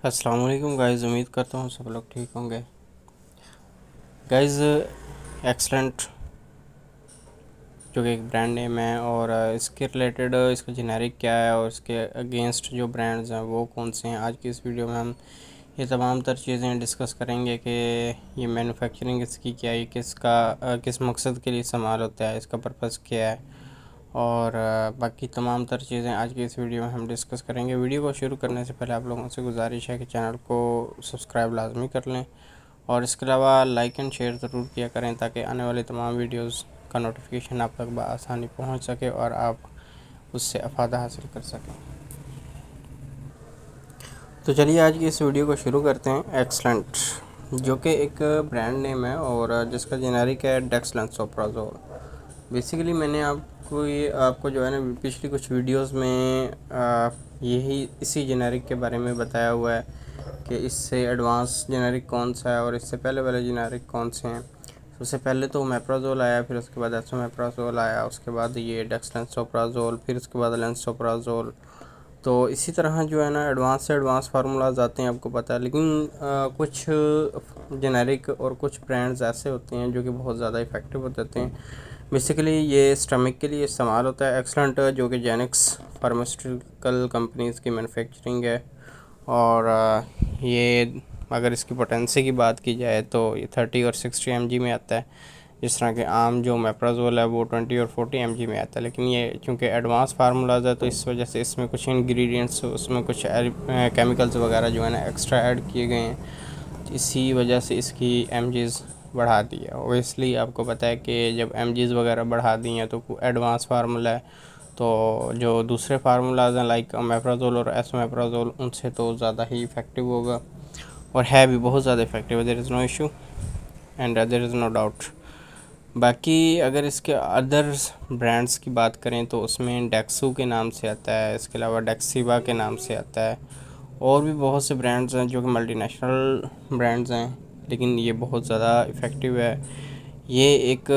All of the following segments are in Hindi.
अस्सलाम वालेकुम गाइस, उम्मीद करता हूँ सब लोग ठीक होंगे। गाइस, एक्सलेंट जो कि एक ब्रांड नेम है और इसके रिलेटेड इसका जेनेरिक क्या है और इसके अगेंस्ट जो ब्रांड्स हैं वो कौन से हैं, आज की इस वीडियो में हम ये तमाम तर चीज़ें डिस्कस करेंगे कि ये मैन्युफैक्चरिंग इसकी क्या है, किस मकसद के लिए इस्तेमाल होता है, इसका पर्पज़ क्या है और बाकी तमाम तर चीज़ें आज की इस वीडियो में हम डिस्कस करेंगे। वीडियो को शुरू करने से पहले आप लोगों से गुजारिश है कि चैनल को सब्सक्राइब लाजमी कर लें और इसके अलावा लाइक एंड शेयर ज़रूर किया करें ताकि आने वाले तमाम वीडियोस का नोटिफिकेशन आप तक बआसानी पहुंच सके और आप उससे अफादा हासिल कर सकें। तो चलिए आज की इस वीडियो को शुरू करते हैं। एक्सलेंट जो कि एक ब्रांड नेम है और जिसका जेनेरिक है डेक्सलेंसोप्राज़ोल। बेसिकली मैंने आपको जो है ना पिछली कुछ वीडियोस में यही इसी जेनेरिक के बारे में बताया हुआ है कि इससे एडवांस जेनेरिक कौन सा है और इससे पहले वाले जेनेरिक कौन से हैं। सबसे पहले तो ओमेप्राज़ोल आया, फिर उसके बाद एसोमेप्राज़ोल आया, उसके बाद ये डेक्सलेंसोप्राज़ोल, फिर उसके बाद लेंसोप्राज़ोल। तो इसी तरह जो है ना एडवांस से एडवांस फार्मूलाज आते हैं, आपको पता है। लेकिन कुछ जेनेरिक और कुछ ब्रांड्स ऐसे होते हैं जो कि बहुत ज़्यादा इफ़ेक्टिव होते हैं। बेसिकली ये स्टमक के लिए इस्तेमाल होता है। एक्सलेंट जो कि जेनेक्स फार्मास्यूटिकल कंपनीज़ की मैन्युफैक्चरिंग है और ये अगर इसकी पोटेंसी की बात की जाए तो ये 30 और 60 mg में आता है, जिस तरह के आम जो मेप्राज़ोल है वो 20 और 40 mg में आता है। लेकिन ये चूँकि एडवांस फार्मूलाज है तो इस वजह से इसमें कुछ इंग्रेडिएंट्स, उसमें कुछ केमिकल्स वगैरह जो है ना एक्स्ट्रा ऐड किए गए हैं, इसी वजह से इसकी mgs बढ़ा दी है। ओबियसली आपको पता है कि जब mgs वगैरह बढ़ा दी हैं तो एडवांस फार्मूला है, तो जो दूसरे फार्मूलाज हैं लाइक ओमेप्राज़ोल और एसोमेप्राज़ोल उनसे तो ज़्यादा ही इफ़ेक्टिव होगा और है भी बहुत ज़्यादा effective. There is no issue and there is no doubt. बाकी अगर इसके अदर्स ब्रांड्स की बात करें तो उसमें डेक्सू के नाम से आता है, इसके अलावा डेक्सीवा के नाम से आता है और भी बहुत से ब्रांड्स हैं जो कि मल्टीनेशनल ब्रांड्स हैं, लेकिन ये बहुत ज़्यादा इफ़ेक्टिव है। ये एक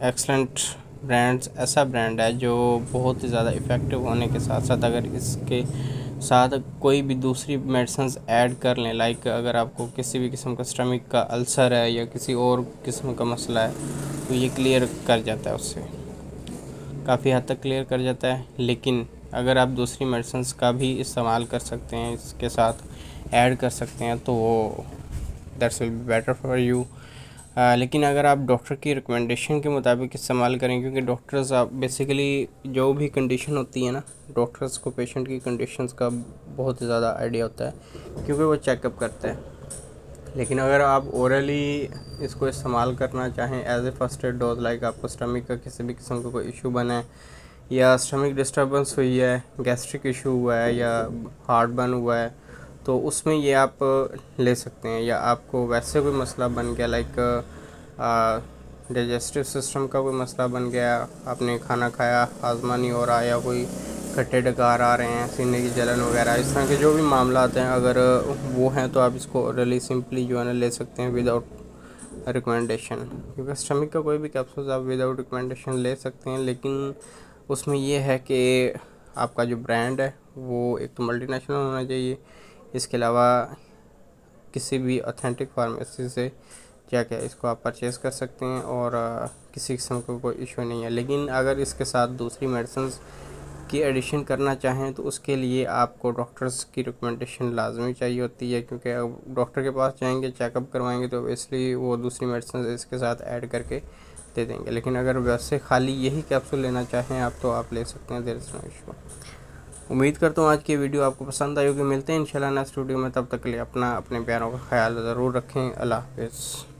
एक्सलेंट ब्रांड्स ऐसा ब्रांड है जो बहुत ही ज़्यादा इफ़ेक्टिव होने के साथ साथ अगर इसके साथ कोई भी दूसरी मेडिसिन्स ऐड कर लें, लाइक अगर आपको किसी भी किस्म का स्टमक का अल्सर है या किसी और किस्म का मसला है तो ये क्लियर कर जाता है, उससे काफ़ी हद तक क्लियर कर जाता है। लेकिन अगर आप दूसरी मेडिसिन्स का भी इस्तेमाल कर सकते हैं, इसके साथ ऐड कर सकते हैं तो वो that's will be better for you. लेकिन अगर आप डॉक्टर की रिकमेंडेशन के मुताबिक इस्तेमाल करें, क्योंकि डॉक्टर्स आप बेसिकली जो भी कंडीशन होती है ना, डॉक्टर्स को पेशेंट की कंडीशंस का बहुत ज़्यादा आइडिया होता है क्योंकि वो चेकअप करते हैं। लेकिन अगर आप ओरली इसको इस्तेमाल करना चाहें as a first aid dose, like आपको स्टमक का किसी भी किस्म का कोई इशू बना है या स्टमक डिस्टर्बेंस हुई है, गैस्ट्रिक इशू हुआ है या हार्ट बर्न हुआ है, तो उसमें ये आप ले सकते हैं। या आपको वैसे कोई मसला बन गया लाइक डाइजेस्टिव सिस्टम का कोई मसला बन गया, आपने खाना खाया हाजमा नहीं हो रहा या कोई खट्टे डकार आ रहे हैं, सीने की जलन वगैरह, इस तरह के जो भी मामला आते हैं अगर वो हैं तो आप इसको रियली सिंपली जो है ना ले सकते हैं विदाउट रिकमेंडेशन। क्योंकि स्टमक का कोई भी कैप्सूल्स आप विदाउट रिकमेंडेशन ले सकते हैं, लेकिन उसमें ये है कि आपका जो ब्रांड है वो एक तो मल्टीनेशनल होना चाहिए, इसके अलावा किसी भी ऑथेंटिक फार्मेसी से क्या इसको आप परचेज़ कर सकते हैं और किसी किस्म का कोई इशू नहीं है। लेकिन अगर इसके साथ दूसरी मेडिसिन्स की एडिशन करना चाहें तो उसके लिए आपको डॉक्टर्स की रिकमेंडेशन लाजमी चाहिए होती है, क्योंकि डॉक्टर के पास जाएंगे चेकअप करवाएंगे तो इसलिए वो दूसरी मेडिसिन इसके साथ ऐड करके दे देंगे। लेकिन अगर वैसे खाली यही कैप्सूल लेना चाहें आप तो आप ले सकते हैं, देयर इज़ नो इशू। उम्मीद करता हूँ आज की वीडियो आपको पसंद आई होगी। मिलते हैं इंशाल्लाह नेक्स्ट वीडियो में, तब तक के लिए अपने प्यारों का ख्याल ज़रूर रखें। अल्लाह हाफ़िज़।